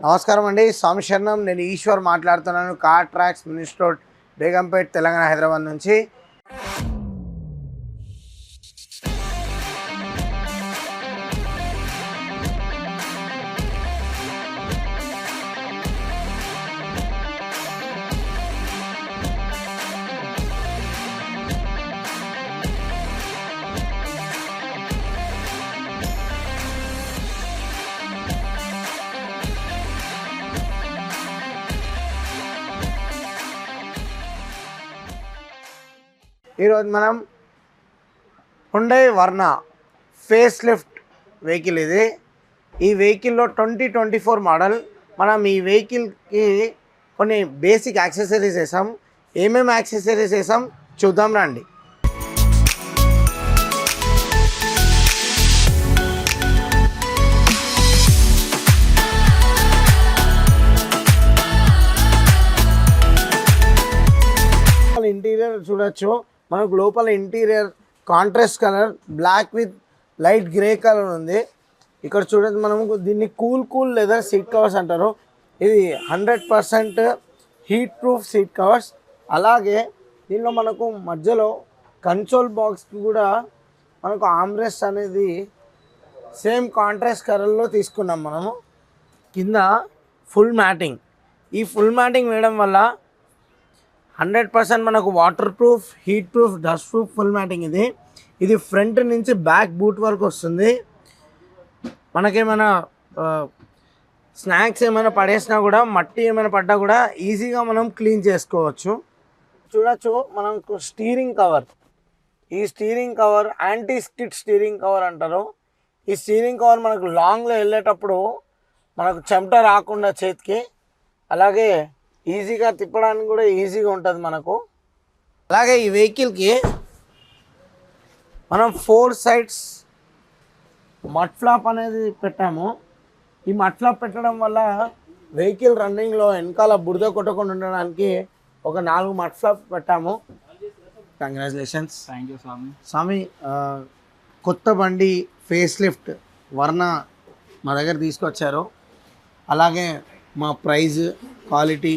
నమస్కారం అండి. స్వామి శరణం. నేను ఈశ్వర్ మాట్లాడుతున్నాను. Car tracks minister road, Begumpet, Telangana, Hyderabad నుంచి. ఈరోజు మనం Hyundai Verna face lift vehicle ఇది. ఈ వెహికల్లో 2024 మోడల్. మనం ఈ వెహికల్కి కొన్ని బేసిక్ యాక్సెసరీస్ వేసాం. ఏమేమి యాక్సెసరీస్ వేసాం చూద్దాం రండి. ఇంటీరియర్ చూడొచ్చు. మనకు లోపల interior contrast colour black with light grey colour ఉంది. ఇక్కడ చూడండి, మనము దీన్ని కూల్ లెదర్ సీట్ కవర్స్ అంటారు. ఇది 100% హీట్ ప్రూఫ్ సీట్ కవర్స్. అలాగే దీనిలో మనకు మధ్యలో కన్సోల్ బాక్స్కి కూడా మనకు ఆమ్రెస్ట్ అనేది సేమ్ కాంట్రాస్ట్ కలర్లో తీసుకున్నాం మనము. కింద ఫుల్ మ్యాటింగ్. ఈ ఫుల్ మ్యాటింగ్ వేయడం వల్ల 100% మనకు water proof, heat proof, dust proof full matting ఇది ఫ్రంట్ నుంచి బ్యాక్ బూట్ వరకు వస్తుంది. మనకేమైనా స్నాక్స్ ఏమైనా పడేసినా కూడా, మట్టి ఏమైనా పడ్డా కూడా ఈజీగా మనం క్లీన్ చేసుకోవచ్చు. చూడొచ్చు, మనకు స్టీరింగ్ కవర్. ఈ steering cover anti skid steering cover అంటారు. ఈ స్టీరింగ్ కవర్ మనకు లాంగ్లో వెళ్ళేటప్పుడు మనకు చెమట రాకుండా చేతికి, అలాగే ఈజీగా తిప్పడానికి కూడా ఈజీగా ఉంటుంది మనకు. అలాగే ఈ వెహికల్కి మనం 4 sides మడ్ ఫ్లాప్ అనేది పెట్టాము. ఈ మడ్ ఫ్లాప్ పెట్టడం వల్ల వెహికల్ రన్నింగ్లో వెనకాల బురద కొట్టకుండా ఉండడానికి ఒక 4 మడ్ ఫ్లాప్ పెట్టాము. కంగ్రాచులేషన్స్. థ్యాంక్ యూ స్వామి. కొత్త బండి ఫేస్ లిఫ్ట్ వర్నా మా దగ్గర తీసుకొచ్చారు. అలాగే మా ప్రైజ్, క్వాలిటీ,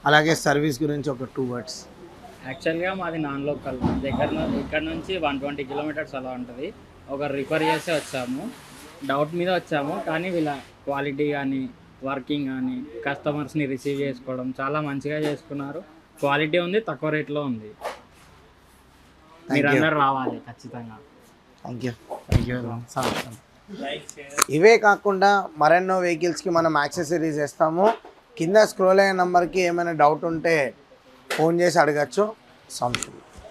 అలాగే సర్వీస్ గురించి ఒక 2 words. యాక్చువల్గా మాది నాన్ లోకల్. ఇక్కడ నుంచి 120 kilometers అలా ఉంటుంది. ఒక రిఫర్ చేసి వచ్చాము, డౌట్ మీద వచ్చాము. కానీ వీళ్ళ క్వాలిటీ కానీ, వర్కింగ్ కానీ, కస్టమర్స్ని రిసీవ్ చేసుకోవడం చాలా మంచిగా చేసుకున్నారు. క్వాలిటీ ఉంది, తక్కువ రేట్లో ఉంది. మీరు అందరు రావాలి ఖచ్చితంగా. Thank you. ఇవే కాకుండా మరెన్నో వెహికల్స్కి మనం యాక్సెసరీస్ వేస్తాము. కింద స్క్రోల్ అయిన నెంబర్కి ఏమైనా డౌట్ ఉంటే ఫోన్ చేసి అడగచ్చు. సంశయం.